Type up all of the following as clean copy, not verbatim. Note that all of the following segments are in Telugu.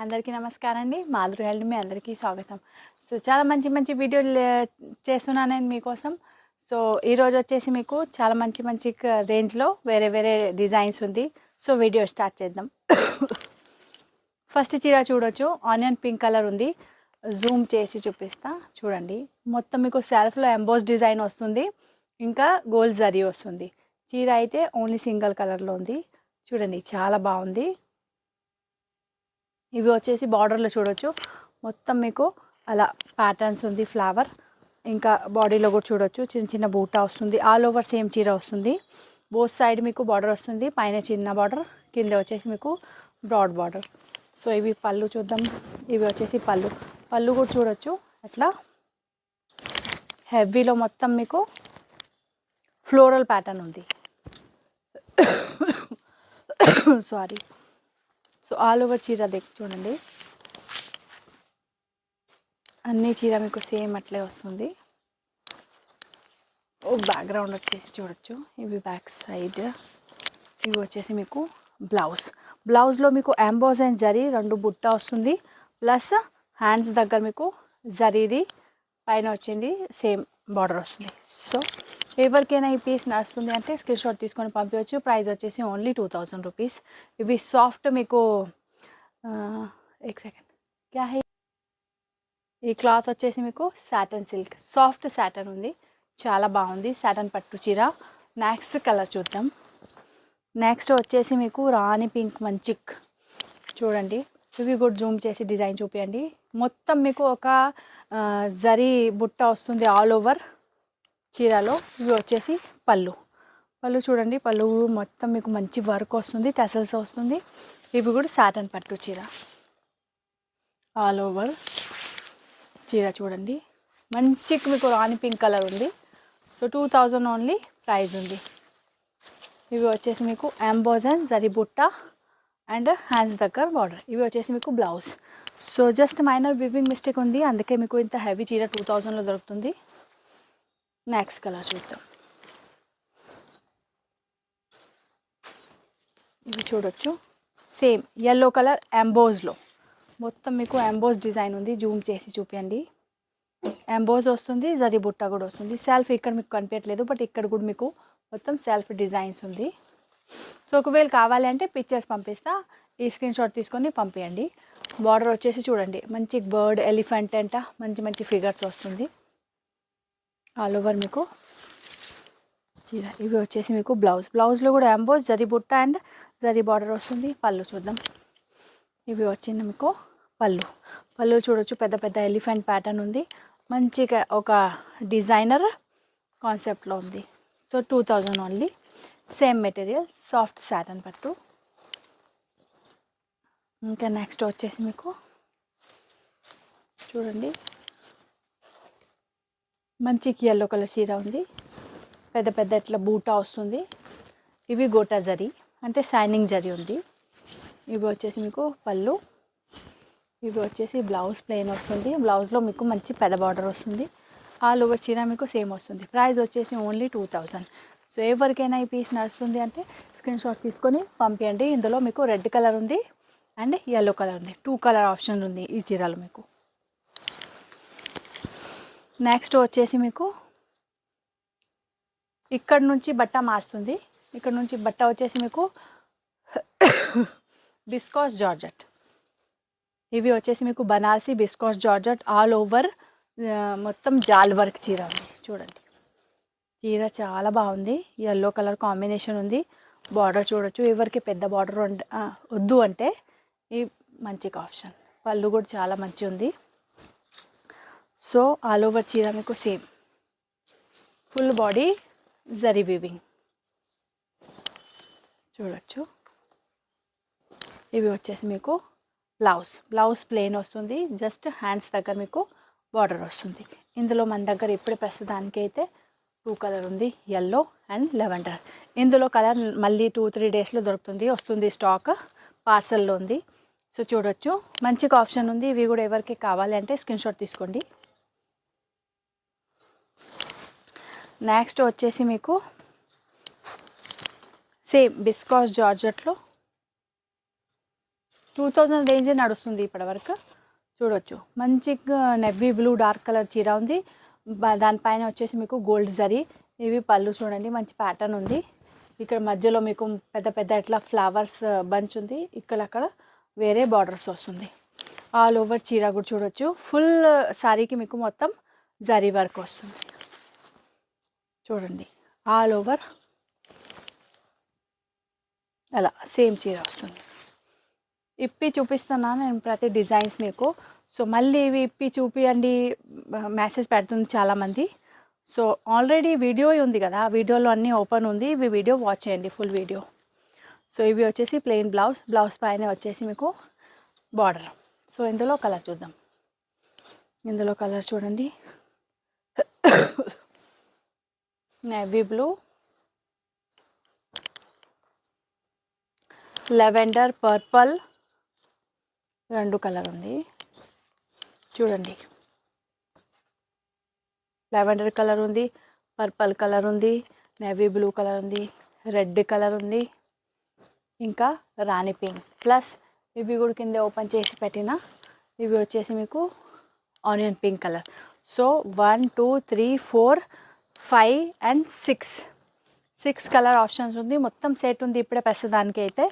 అందరికీ నమస్కారం అండి. మాధురి హెల్త్ మీ అందరికీ స్వాగతం. సో చాలా మంచి వీడియోలు చేస్తున్నాను నేను మీకోసం. సో ఈరోజు వచ్చేసి మీకు చాలా మంచి రేంజ్లో వేరే డిజైన్స్ ఉంది. సో వీడియో స్టార్ట్ చేద్దాం. ఫస్ట్ చీర చూడొచ్చు, ఆనియన్ పింక్ కలర్ ఉంది. జూమ్ చేసి చూపిస్తా చూడండి. మొత్తం మీకు సెల్ఫ్లో ఎంబోస్ డిజైన్ వస్తుంది, ఇంకా గోల్డ్ జరీ వస్తుంది. చీర అయితే ఓన్లీ సింగిల్ కలర్లో ఉంది. చూడండి చాలా బాగుంది. ఇవి వచ్చేసి బార్డర్లో చూడొచ్చు, మొత్తం మీకు అలా ప్యాటర్న్స్ ఉంది, ఫ్లవర్. ఇంకా బాడీలో కూడా చూడొచ్చు, చిన్న బూటా వస్తుంది. ఆల్ ఓవర్ సేమ్ చీర వస్తుంది. బోత్ సైడ్ మీకు బార్డర్ వస్తుంది, పైన చిన్న బార్డర్, కింద వచ్చేసి మీకు బ్రాడ్ బార్డర్. సో ఇవి పళ్ళు చూద్దాం. ఇవి వచ్చేసి పళ్ళు కూడా చూడొచ్చు. అట్లా హెవీలో మొత్తం మీకు ఫ్లోరల్ ప్యాటర్న్ ఉంది. సారీ. సో ఆల్ ఓవర్ చీర చూడండి, అన్ని చీర మీకు సేమ్ అట్లే వస్తుంది. ఓ బ్యాక్గ్రౌండ్ వచ్చేసి చూడొచ్చు. ఇవి బ్యాక్ సైడ్. ఇవి వచ్చేసి మీకు బ్లౌజ్లో మీకు ఎంబోస్ అండ్ జరీ రెండు బుట్ట వస్తుంది, ప్లస్ హ్యాండ్స్ దగ్గర మీకు జరీది పైన వచ్చింది సేమ్ బార్డర్ వస్తుంది. సో ఎవరికైనా ఈ పీస్ నడుస్తుంది అంటే స్క్రీన్ షాట్ తీసుకొని పంపించవచ్చు. ప్రైస్ వచ్చేసి ఓన్లీ 2000 రూపీస్. ఇవి సాఫ్ట్ మీకు एक सेकंड क्या है, ఈ క్లాత్ వచ్చేసి మీకు సాటన్ సిల్క్, సాఫ్ట్ సాటన్ ఉంది, చాలా బాగుంది. సాటన్ పట్టు చీర. నెక్స్ట్ కలర్ చూద్దాం. నెక్స్ట్ వచ్చేసి మీకు రాణి పింక్ మంచిక్ చూడండి. ఇవి కూడా జూమ్ చేసి డిజైన్ చూపించండి. మొత్తం మీకు ఒక జరీ బుట్ట వస్తుంది ఆల్ ఓవర్ చీరలో. ఇవి వచ్చేసి పళ్ళు చూడండి. పళ్ళు మొత్తం మీకు మంచి వర్క్ వస్తుంది, టెసల్స్ వస్తుంది. ఇవి కూడా సాటన్ పట్టు చీర ఆల్ ఓవర్ చీర చూడండి. మంచి మీకు రాణి పింక్ కలర్ ఉంది. సో 2000 ఓన్లీ ప్రైస్ ఉంది. ఇవి వచ్చేసి మీకు ఎంబోస్ అండ్ జరీ బుట్ట అండ్ హ్యాండ్స్ దగ్గర బార్డర్. ఇవి వచ్చేసి మీకు blouse. So just minor weaving mistake ఉంది, అందుకే మీకు ఇంత హెవీ చీర 2000లో దొరుకుతుంది. నెక్స్ట్ కలర్ చూద్దాం. ఇవి చూడొచ్చు, సేమ్ ఎల్లో కలర్ ఎంబోస్లో మొత్తం మీకు ఎంబోస్ డిజైన్ ఉంది. జూమ్ చేసి చూపించండి. ఎంబోస్ వస్తుంది, జరీ బుట్ట కూడా వస్తుంది. సెల్ఫ్ ఇక్కడ మీకు కనిపించట్లేదు, బట్ ఇక్కడ కూడా మీకు మొత్తం సెల్ఫ్ డిజైన్స్ ఉంది. సో ఒకవేళ కావాలి అంటే పిక్చర్స్ పంపిస్తా, ఈ స్క్రీన్ షాట్ తీసుకొని పంపించండి. బార్డర్ వచ్చేసి చూడండి, మంచి బర్డ్, ఎలిఫెంట్ అంట మంచి ఫిగర్స్ వస్తుంది ఆల్ ఓవర్ మీకు చీర. ఇవి వచ్చేసి మీకు బ్లౌజ్లో కూడా ఎంబోస్, జరీ బుట్ట అండ్ జరీ బార్డర్ వస్తుంది. పళ్ళు చూద్దాం. ఇవి వచ్చింది మీకు పళ్ళు చూడొచ్చు, పెద్ద ఎలిఫెంట్ ప్యాటర్న్ ఉంది, మంచిగా ఒక డిజైనర్ కాన్సెప్ట్లో ఉంది. So 2000 only. Same material, soft Satan పట్టు. ఇంకా నెక్స్ట్ వచ్చేసి మీకు చూడండి, మంచి ఎల్లో కలర్ చీర ఉంది, పెద్ద ఇట్లా బూటా వస్తుంది. ఇవి గోటా జరీ అంటే షైనింగ్ జరీ ఉంది. ఇవి వచ్చేసి మీకు పళ్ళు. ఇవి వచ్చేసి బ్లౌజ్ ప్లెయిన్ వస్తుంది. బ్లౌజ్లో మీకు మంచి పెద్ద బార్డర్ వస్తుంది. ఆల్ ఓవర్ చీర మీకు సేమ్ వస్తుంది. ప్రైస్ వచ్చేసి ఓన్లీ 2000. సో ఎవరికైనా ఈ పీస్ నడుస్తుంది అంటే స్క్రీన్ షాట్ తీసుకొని పంపించండి. ఇందులో మీకు రెడ్ కలర్ ఉంది అండ్ ఎల్లో కలర్ ఉంది, 2 కలర్ ఆప్షన్ ఉంది ఈ చీరలో మీకు. నెక్స్ట్ వచ్చేసి మీకు ఇక్కడ నుంచి బట్ట మారుతుంది. ఇక్కడ నుంచి బట్ట వచ్చేసి మీకు బిస్కాస్ జార్జెట్. ఇవి వచ్చేసి మీకు బనారసి బిస్కాస్ జార్జెట్ ఆల్ ఓవర్ మొత్తం జాల్ వర్క్ చీర ఉంది. చూడండి చీర చాలా బాగుంది, ఎల్లో కలర్ కాంబినేషన్ ఉంది. బార్డర్ చూడొచ్చు. ఎవరికి పెద్ద బార్డర్ వద్దు అంటే ఈ మంచి ఆప్షన్. పళ్ళు కూడా చాలా మంచి ఉంది. సో ఆల్ ఓవర్ చీర మీకు same full body zari weaving చూడొచ్చు. ఇవి వచ్చేసి మీకు బ్లౌజ్ ప్లెయిన్ వస్తుంది, జస్ట్ హ్యాండ్స్ దగ్గర మీకు బార్డర్ వస్తుంది. ఇందులో మన దగ్గర ఇప్పుడు ప్రస్తుతానికి అయితే 2 కలర్ ఉంది, ఎల్లో అండ్ లెవెండర్. ఇందులో కలర్ మళ్ళీ 2-3 డేస్లో వస్తుంది స్టాక్, పార్సల్లో ఉంది. సో చూడొచ్చు, మంచిగా ఆప్షన్ ఉంది. ఇవి కూడా ఎవరికి కావాలి అంటే స్క్రీన్ షాట్ తీసుకోండి. నెక్స్ట్ వచ్చేసి మీకు సేమ్ బిస్కాస్ జార్జెట్లో 2000 రేంజే నడుస్తుంది ఇప్పటివరకు. చూడొచ్చు మంచిగా నెవీ బ్లూ డార్క్ కలర్ చీర ఉంది. దానిపైన వచ్చేసి మీకు గోల్డ్ జరీ. ఇవి పళ్ళు చూడండి, మంచి ప్యాటర్న్ ఉంది. ఇక్కడ మధ్యలో మీకు పెద్ద పెద్ద ఇట్లా ఫ్లవర్స్ బంచ్ ఉంది. ఇక్కడ వేరే బార్డర్స్ వస్తుంది. ఆల్ ఓవర్ చీర కూడా చూడొచ్చు. ఫుల్ శారీకి మీకు మొత్తం జరీ వర్క్ వస్తుంది. చూడండి ఆల్ ఓవర్ అలా సేమ్ చీర వస్తుంది. ఇప్పి చూపిస్తున్నా నేను ప్రతి డిజైన్స్ మీకు. సో మళ్ళీ ఇవి ఇప్పి చూపియండి మెసేజ్ పెడుతుంది చాలామంది. సో ఆల్రెడీ వీడియో ఉంది కదా, వీడియోలో అన్నీ ఓపెన్ ఉంది. ఇవి వీడియో వాచ్ చేయండి, ఫుల్ వీడియో. సో ఇవి వచ్చేసి ప్లెయిన్ బ్లౌజ్ పైన వచ్చేసి మీకు బార్డర్. సో ఇందులో కలర్ చూద్దాం. ఇందులో కలర్ చూడండి, నేవీ బ్లూ, లెవెండర్, పర్పల్, రెండు కలర్ ఉంది చూడండి. లెవెండర్ కలర్ ఉంది, పర్పల్ కలర్ ఉంది, నేవీ బ్లూ కలర్ ఉంది, రెడ్ కలర్ ఉంది, ఇంకా రాణి పింక్. ప్లస్ ఇవి కూడా కింద ఓపెన్ చేసి పెట్టిన ఇవి వచ్చేసి మీకు onion pink colour. So 1 2 3 4 5 and 6 colour options ఉంది. మొత్తం సెట్ ఉంది ఇప్పుడే ప్రస్తుతానికి అయితే.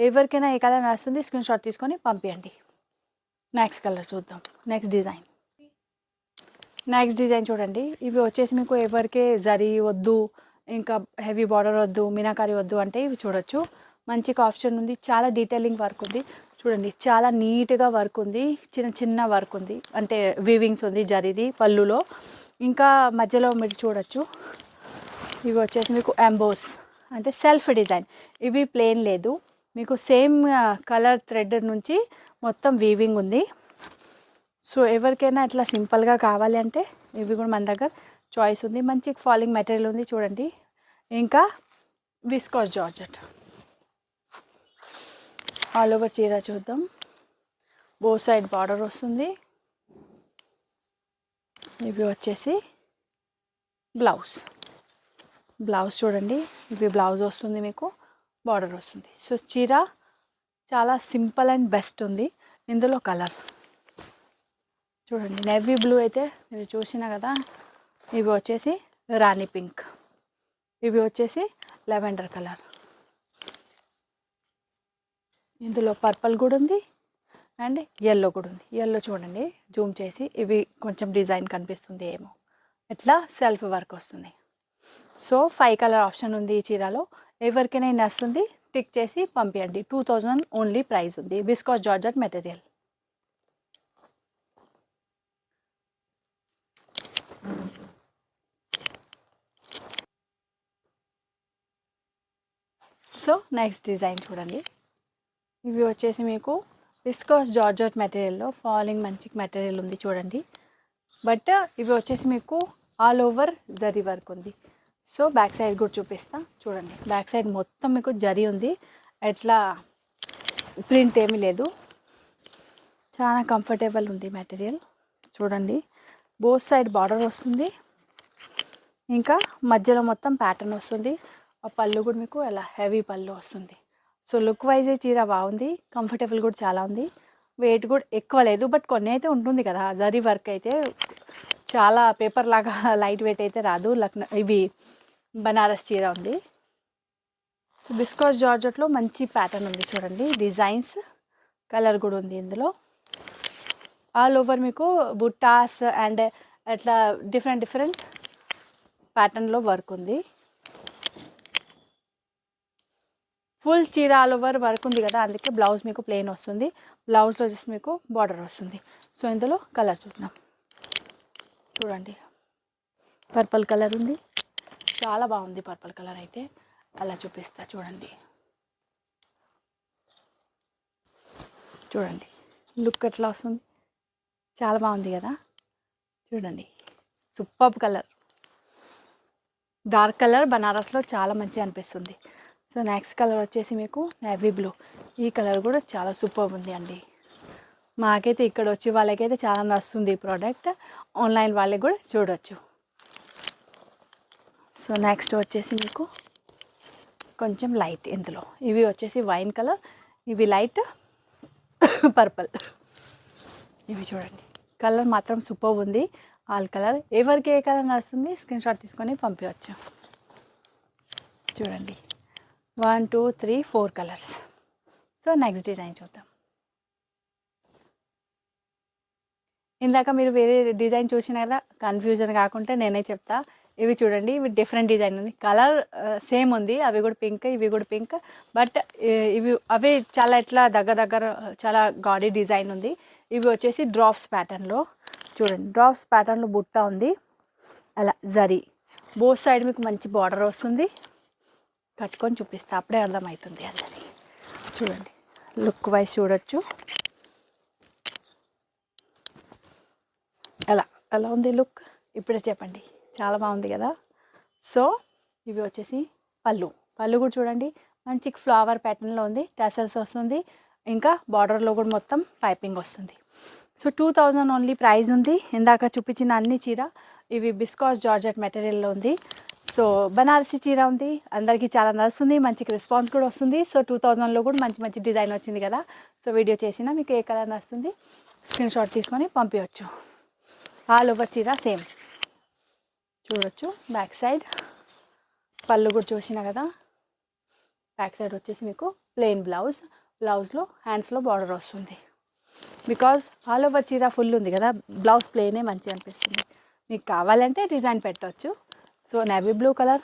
ఎవరికైనా ఏ కలర్ నచ్చుతుంది స్క్రీన్ షాట్ తీసుకొని పంపించండి. నెక్స్ట్ కలర్ చూద్దాం. నెక్స్ట్ డిజైన్ చూడండి. ఇవి వచ్చేసి మీకు ఎవరికే జరీ వద్దు, ఇంకా హెవీ బార్డర్ వద్దు, మీనాకారి వద్దు అంటే ఇవి చూడొచ్చు. మంచి ఆప్షన్ ఉంది. చాలా డీటెయిలింగ్ వర్క్ ఉంది చూడండి. చాలా నీట్గా వర్క్ ఉంది. చిన్న వర్క్ ఉంది, అంటే వీవింగ్స్ ఉంది జరీది పళ్ళులో. ఇంకా మధ్యలో మీరు చూడొచ్చు. ఇవి వచ్చేసి మీకు ఎంబోస్ అంటే సెల్ఫ్ డిజైన్. ఇవి ప్లెయిన్ లేదు, మీకు సేమ్ కలర్ థ్రెడ్ నుంచి మొత్తం వీవింగ్ ఉంది. సో ఎవరికైనా ఇట్లా సింపుల్గా కావాలి అంటే ఇవి కూడా మన దగ్గర చాయిస్ ఉంది. మంచి ఫాలింగ్ మెటీరియల్ ఉంది చూడండి. ఇంకా విస్కాస్ జార్జెట్. ఆల్ ఓవర్ చీర చూద్దాం. బోత్ సైడ్ బార్డర్ వస్తుంది. ఇవి వచ్చేసి బ్లౌజ్ చూడండి. ఇవి బ్లౌజ్ వస్తుంది, మీకు బార్డర్ వస్తుంది. సో చీర చాలా సింపుల్ అండ్ బెస్ట్ ఉంది. ఇందులో కలర్ చూడండి. నేవీ బ్లూ అయితే మీరు చూసినా కదా. ఇవి వచ్చేసి రాణి పింక్, ఇవి వచ్చేసి లెవెండర్ కలర్. ఇందులో పర్పల్ కూడా ఉంది అండ్ ఎల్లో కూడా ఉంది. ఎల్లో చూడండి జూమ్ చేసి, ఇవి కొంచెం డిజైన్ కనిపిస్తుంది ఏమో, ఇట్లా సెల్ఫ్ వర్క్ వస్తుంది. సో 5 కలర్ ఆప్షన్ ఉంది ఈ చీరలో. ఎవరికైనా నచ్చుతుంది టిక్ చేసి పంపించండి. 2000 ఓన్లీ ప్రైస్ ఉంది. Viscous georgette material. So next design చూడండి. ఇవి వచ్చేసి మీకు విస్కాస్ జార్జెట్ మెటీరియల్లో ఫాలింగ్ మంచి మెటీరియల్ ఉంది చూడండి. బట్ ఇవి వచ్చేసి మీకు ఆల్ ఓవర్ జరీ వర్క్ ఉంది. సో బ్యాక్ సైడ్ కూడా చూపిస్తా చూడండి. బ్యాక్ సైడ్ మొత్తం మీకు జరీ ఉంది, ఎట్లా ప్రింట్ ఏమీ లేదు. చాలా కంఫర్టబుల్ ఉంది మెటీరియల్ చూడండి. బోత్ సైడ్ బార్డర్ వస్తుంది, ఇంకా మధ్యలో మొత్తం ప్యాటర్న్ వస్తుంది. ఆ పళ్ళు కూడా మీకు ఎలా హెవీ పళ్ళు వస్తుంది. సో లుక్ వైజ్ చీర బాగుంది, కంఫర్టబుల్ కూడా చాలా ఉంది. వెయిట్ కూడా ఎక్కువ లేదు, బట్ కొన్ని అయితే ఉంటుంది కదా. జరీ వర్క్ అయితే చాలా పేపర్ లాగా లైట్ వెయిట్ అయితే రాదు. ఇవి బనారస్ చీర ఉంది. సో విస్కాస్ జార్జెట్లో మంచి ప్యాటర్న్ ఉంది చూడండి. డిజైన్స్ కలర్ కూడా ఉంది ఇందులో. ఆల్ ఓవర్ మీకు బుట్టాస్ అండ్ అట్లా డిఫరెంట్ ప్యాటర్న్లో వర్క్ ఉంది. ఫుల్ చీర ఆల్ ఓవర్ వర్క్ ఉంది కదా, అందుకే బ్లౌజ్ మీకు ప్లెయిన్ వస్తుంది. బ్లౌజ్లో జస్ట్ మీకు బార్డర్ వస్తుంది. సో ఇందులో కలర్ చూద్దాం చూడండి. పర్పల్ కలర్ ఉంది, చాలా బాగుంది పర్పల్ కలర్ అయితే. అలా చూపిస్తా చూడండి. చూడండి లుక్ ఎట్లా వస్తుంది, చాలా బాగుంది కదా. చూడండి సూపర్ కలర్, డార్క్ కలర్ బనారస్లో చాలా మంచిగా అనిపిస్తుంది. సో నెక్స్ట్ కలర్ వచ్చేసి మీకు నేవీ బ్లూ. ఈ కలర్ కూడా చాలా సూపర్ ఉంది అండి. మాకైతే ఇక్కడ వచ్చి వాళ్ళకైతే చాలా నచ్చుతుంది ఈ ప్రోడక్ట్. ఆన్లైన్ వాళ్ళకి కూడా చూడొచ్చు. సో నెక్స్ట్ వచ్చేసి మీకు కొంచెం లైట్ ఇందులో. ఇవి వచ్చేసి వైన్ కలర్, ఇవి లైట్ పర్పుల్. ఇవి చూడండి, కలర్ మాత్రం సూపర్ ఉంది. All colour. ఎవరికి ఏ కలర్ నడుస్తుంది స్క్రీన్ షాట్ తీసుకొని పంపించవచ్చు. చూడండి 1 2 3 4 కలర్స్. సో నెక్స్ట్ డిజైన్ చూద్దాం. ఇందాక మీరు వేరే డిజైన్ చూసిన కదా, కన్ఫ్యూజన్ కాకుండా నేనే చెప్తా. ఇవి చూడండి, ఇవి డిఫరెంట్ డిజైన్ ఉంది. కలర్ సేమ్ ఉంది, అవి కూడా పింక్, ఇవి కూడా పింక్. బట్ అవి చాలా ఇట్లా దగ్గర చాలా గాడీ డిజైన్ ఉంది. ఇవి వచ్చేసి డ్రాప్స్ ప్యాటర్న్లో. చూడండి, డ్రాప్స్ ప్యాటర్న్లో బుట్ట ఉంది, అలా జరీ. బోత్ సైడ్ మీకు మంచి బార్డర్ వస్తుంది. కట్టుకొని చూపిస్తా, అప్పుడే అర్థమవుతుంది అందరికి. చూడండి, లుక్ వైజ్ చూడొచ్చు. ఎలా ఉంది లుక్ ఇప్పుడే చెప్పండి. చాలా బాగుంది కదా. సో ఇవి వచ్చేసి పళ్ళు కూడా చూడండి, మంచి ఫ్లవర్ ప్యాటర్న్లో ఉంది. టెసల్స్ వస్తుంది, ఇంకా బార్డర్లో కూడా మొత్తం పైపింగ్ వస్తుంది. సో 2000 ఓన్లీ ప్రైస్ ఉంది. ఇందాక చూపించిన అన్ని చీర ఇవి బిస్కాస్ జార్జెట్ మెటీరియల్లో ఉంది. సో బనారసి చీర ఉంది, అందరికీ చాలా నడుస్తుంది, మంచి రెస్పాన్స్ కూడా వస్తుంది. సో 2000లో కూడా మంచి డిజైన్ వచ్చింది కదా. సో వీడియో చేసినా మీకు ఏ కలర్ నడుస్తుంది స్క్రీన్ షాట్ తీసుకొని పంపించవచ్చు. ఆల్ ఓవర్ చీర సేమ్ చూడొచ్చు. బ్యాక్ సైడ్ పళ్ళు కూడా చూసినా కదా. బ్యాక్ సైడ్ వచ్చేసి మీకు ప్లెయిన్ బ్లౌజ్లో హ్యాండ్స్లో బార్డర్ వస్తుంది. బికాజ్ ఆల్ ఓవర్ చీర ఫుల్ ఉంది కదా, బ్లౌజ్ ప్లెయినే మంచిగా అనిపిస్తుంది. మీకు కావాలంటే డిజైన్ పెట్టవచ్చు. So navy blue colour,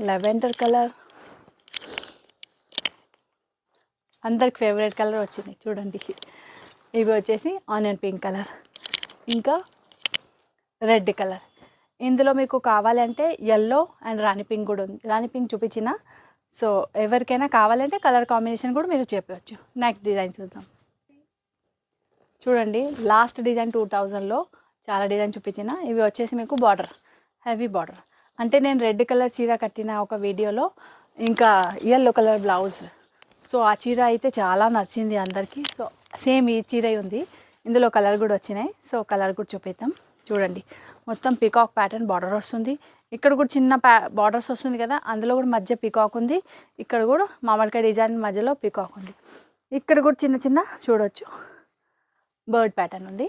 lavender colour, అందరికి ఫేవరెట్ కలర్ వచ్చింది చూడండి. ఇవి వచ్చేసి ఆనియన్ పింక్ కలర్, ఇంకా రెడ్ కలర్. ఇందులో మీకు కావాలంటే ఎల్లో అండ్ రాణి పింక్ కూడా ఉంది. రాణి పింక్ చూపించిన. సో ఎవరికైనా కావాలంటే కలర్ కాంబినేషన్ కూడా మీరు చెప్పవచ్చు. నెక్స్ట్ డిజైన్ చూద్దాం. చూడండి, లాస్ట్ డిజైన్ 2000లో చాలా డిజైన్ చూపించిన. ఇవి వచ్చేసి మీకు బార్డర్, హెవీ బార్డర్. అంటే నేను రెడ్ కలర్ చీర కట్టిన ఒక వీడియోలో, ఇంకా ఎల్లో కలర్ బ్లౌజ్. సో ఆ చీర అయితే చాలా నచ్చింది అందరికీ. సో సేమ్ ఈ చీర ఉంది, ఇందులో కలర్ కూడా వచ్చినాయి. సో కలర్ కూడా చూపిద్దాం. చూడండి, మొత్తం పికాక్ ప్యాటర్న్ బార్డర్ వస్తుంది. ఇక్కడ కూడా చిన్న బార్డర్స్ వస్తుంది కదా, అందులో కూడా మధ్య పికాక్ ఉంది. ఇక్కడ కూడా మామిడికాయ డిజైన్ మధ్యలో పికాక్ ఉంది. ఇక్కడ కూడా చిన్న చూడవచ్చు బర్డ్ ప్యాటర్న్ ఉంది.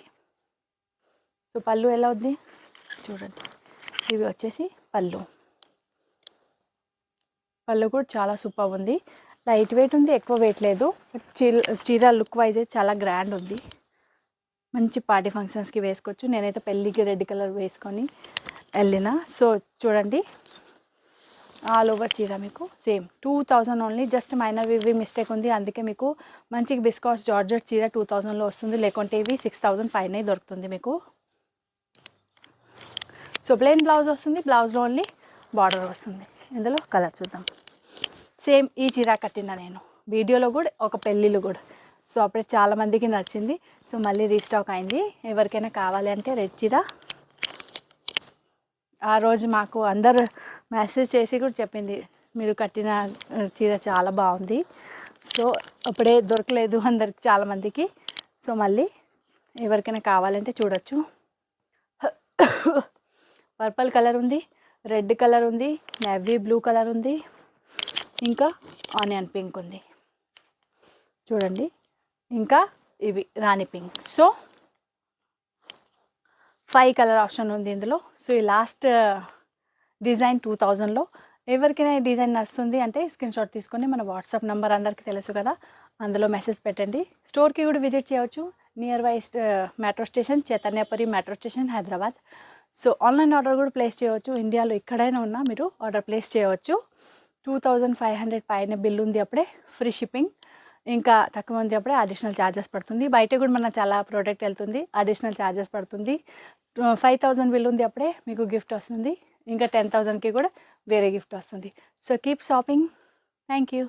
సో పళ్ళు ఎలా ఉంది చూడండి. ఇవి వచ్చేసి పళ్ళు కూడా చాలా సూపర్ ఉంది. లైట్ వెయిట్ ఉంది, ఎక్కువ వెయిట్ లేదు. చీర లుక్ వైజ్ అయితే చాలా గ్రాండ్ ఉంది. మంచి పార్టీ ఫంక్షన్స్కి వేసుకోవచ్చు. నేనైతే పెళ్ళికి రెడ్ కలర్ వేసుకొని వెళ్ళిన. సో చూడండి, ఆల్ ఓవర్ చీర మీకు సేమ్ 2000 ఓన్లీ. జస్ట్ మైనర్ ఇవి మిస్టేక్ ఉంది, అందుకే మీకు మంచి బిస్కాస్ జార్జెట్ చీర 2000లో వస్తుంది. లేకుంటే ఇవి 6000 పైన దొరుకుతుంది మీకు. సో ప్లెయిన్ బ్లౌజ్ వస్తుంది, బ్లౌజ్లో ఓన్లీ బార్డర్ వస్తుంది. ఇందులో కలర్ చూద్దాం. సేమ్ ఈ చీర కట్టిన నేను వీడియోలో కూడా, ఒక పెళ్ళిళ్ళు కూడా. సో అప్పుడే చాలామందికి నచ్చింది. సో మళ్ళీ రీస్టాక్ అయింది. ఎవరికైనా కావాలి అంటే రెడ్ చీర. ఆ రోజు మాకు అందరు మెసేజ్ చేసి కూడా చెప్పింది, మీరు కట్టిన చీర చాలా బాగుంది. సో అప్పుడే దొరకలేదు అందరికి, చాలామందికి. సో మళ్ళీ ఎవరికైనా కావాలంటే చూడొచ్చు. పర్పుల్ కలర్ ఉంది, రెడ్ కలర్ ఉంది, నేవీ బ్లూ కలర్ ఉంది, ఇంకా ఆనియన్ పింక్ ఉంది చూడండి, ఇంకా ఇవి రాణి పింక్. సో 5 కలర్ ఆప్షన్ ఉంది ఇందులో. సో ఈ లాస్ట్ డిజైన్ 2000లో. ఎవరికైనా ఈ డిజైన్ నడుస్తుంది అంటే స్క్రీన్ షాట్ తీసుకొని మన వాట్సాప్ నెంబర్ అందరికీ తెలుసు కదా, అందులో మెసేజ్ పెట్టండి. స్టోర్కి కూడా విజిట్ చేయవచ్చు. Near by metro station, Chaitanyapuri metro station, Hyderabad. So online order కూడా ప్లేస్ చేయవచ్చు. ఇండియాలో ఎక్కడైనా ఉన్నా మీరు ఆర్డర్ ప్లేస్ చేయవచ్చు. 2500 పైన బిల్ ఉంది అప్పుడే ఫ్రీ షిప్పింగ్. ఇంకా తక్కువ ఉంది అప్పుడే అడిషనల్ ఛార్జెస్ పడుతుంది. బయట కూడా మన చాలా ప్రోడక్ట్ వెళ్తుంది, అడిషనల్ ఛార్జెస్ పడుతుంది. 5000 బిల్ ఉంది అప్పుడే మీకు గిఫ్ట్ వస్తుంది. ఇంకా 10,000కి కూడా వేరే గిఫ్ట్ వస్తుంది. So keep shopping. Thank you.